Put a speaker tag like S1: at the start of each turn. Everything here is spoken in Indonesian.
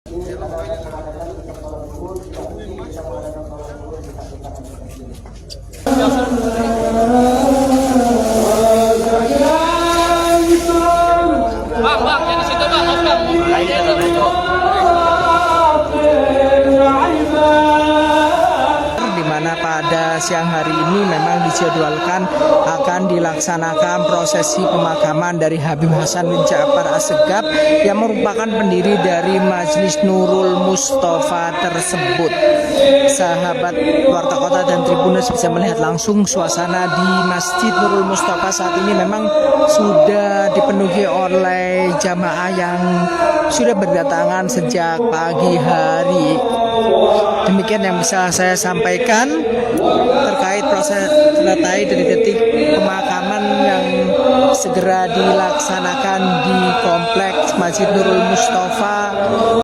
S1: Bang, yang di situ bang,
S2: di mana pada siang hari ini memang dijadwalkan akan dilaksanakan prosesi pemakaman dari Habib Hasan bin Ja'far Assegaf yang merupakan pendiri dari Majelis Nurul Mustofa tersebut. Sahabat Warta Kota dan Tribuners bisa melihat langsung suasana di Masjid Nurul Mustofa saat ini memang sudah dipenuhi oleh jamaah yang sudah berdatangan sejak pagi hari. Demikian yang bisa saya sampaikan terkait proses dari detik pemakaman yang segera dilaksanakan di kompleks Masjid Nurul Mustofa.